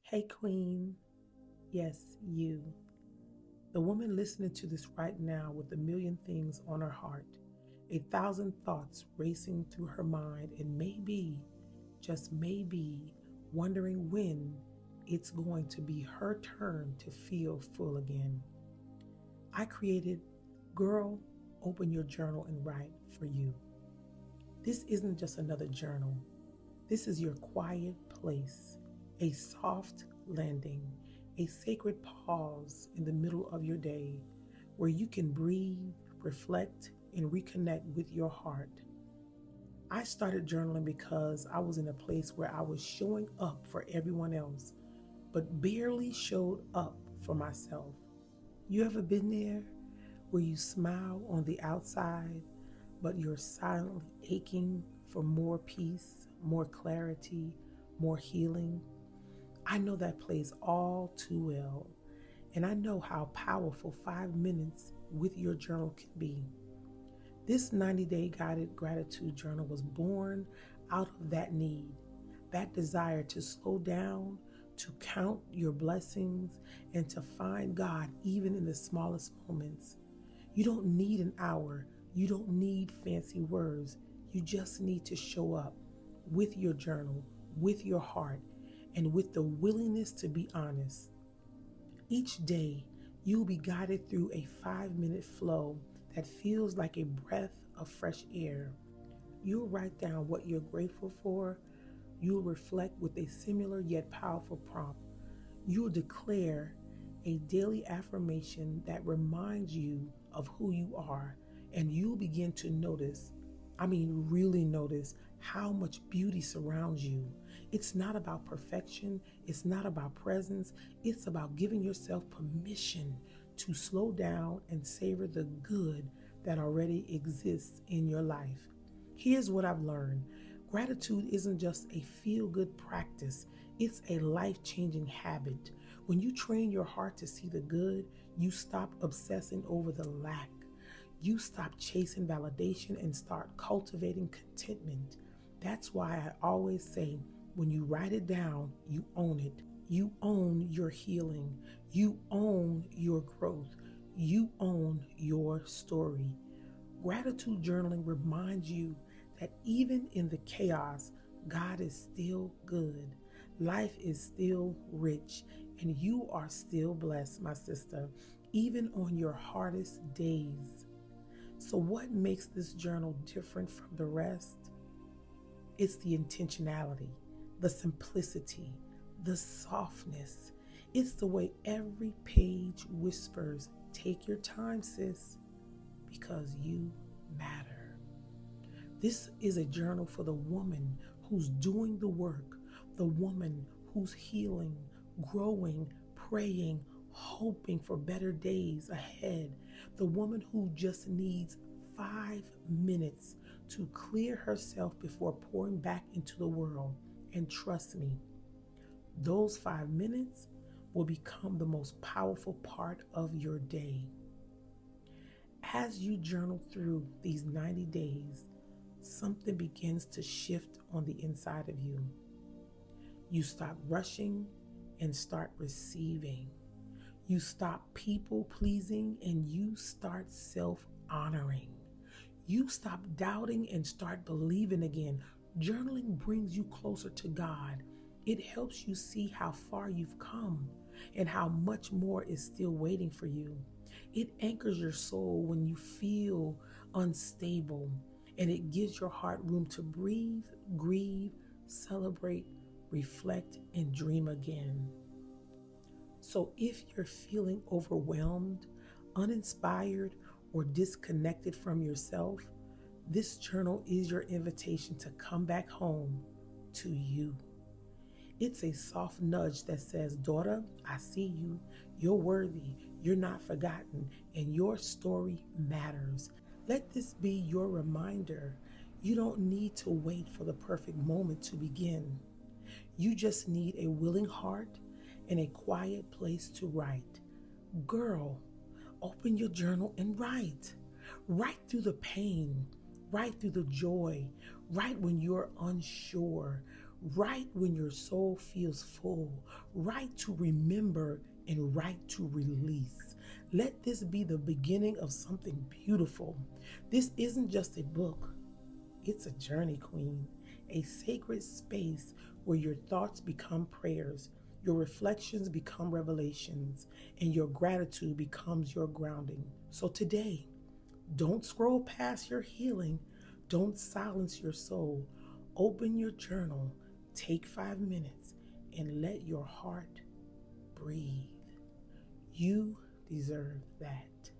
Hey, Queen. Yes, you. The woman listening to this right now with a million things on her heart, a thousand thoughts racing through her mind, and maybe, just maybe, wondering when it's going to be her turn to feel full again. I created Girl, Open Your Journal and Write for you. This isn't just another journal. This is your quiet place, a soft landing, a sacred pause in the middle of your day where you can breathe, reflect, and reconnect with your heart. I started journaling because I was in a place where I was showing up for everyone else, but barely showed up for myself. You ever been there where you smile on the outside, but you're silently aching for more peace, more clarity, more healing? I know that place all too well, and I know how powerful 5 minutes with your journal can be. This 90-day guided gratitude journal was born out of that need, that desire to slow down, to count your blessings, and to find God even in the smallest moments. You don't need an hour. You don't need fancy words. You just need to show up with your journal, with your heart, and with the willingness to be honest. Each day, you'll be guided through a 5 minute flow that feels like a breath of fresh air. You'll write down what you're grateful for. You'll reflect with a similar yet powerful prompt. You'll declare a daily affirmation that reminds you of who you are, and you'll begin to notice, really notice, how much beauty surrounds you. It's not about perfection, it's not about presence, it's about giving yourself permission to slow down and savor the good that already exists in your life. Here's what I've learned: gratitude isn't just a feel good practice, it's a life changing habit. When you train your heart to see the good, you stop obsessing over the lack. You stop chasing validation and start cultivating contentment. That's why I always say, when you write it down, you own it. You own your healing. You own your growth. You own your story. Gratitude journaling reminds you that even in the chaos, God is still good. Life is still rich, and you are still blessed, my sister, even on your hardest days. So, what makes this journal different from the rest? It's the intentionality, the simplicity, the softness. It's the way every page whispers, take your time, sis, because you matter. This is a journal for the woman who's doing the work, the woman who's healing, growing, praying, hoping for better days ahead, the woman who just needs 5 minutes to clear herself before pouring back into the world. And trust me, those 5 minutes will become the most powerful part of your day. As you journal through these 90 days, something begins to shift on the inside of you. You stop rushing and start receiving. You stop people pleasing and you start self-honoring. You stop doubting and start believing again. Journaling brings you closer to God. It helps you see how far you've come and how much more is still waiting for you. It anchors your soul when you feel unstable, and it gives your heart room to breathe, grieve, celebrate, reflect, and dream again. So if you're feeling overwhelmed, uninspired, or disconnected from yourself, this journal is your invitation to come back home to you. It's a soft nudge that says, daughter, I see you. You're worthy. You're not forgotten. And your story matters. Let this be your reminder. You don't need to wait for the perfect moment to begin. You just need a willing heart and a quiet place to write. Girl, open your journal and write. Write through the pain. Write through the joy. Write when you're unsure. Write when your soul feels full. Write to remember and write to release. Let this be the beginning of something beautiful. This isn't just a book, it's a journey, Queen. A sacred space where your thoughts become prayers, your reflections become revelations, and your gratitude becomes your grounding. So today, don't scroll past your healing. Don't silence your soul. Open your journal, take 5 minutes, and let your heart breathe. You deserve that.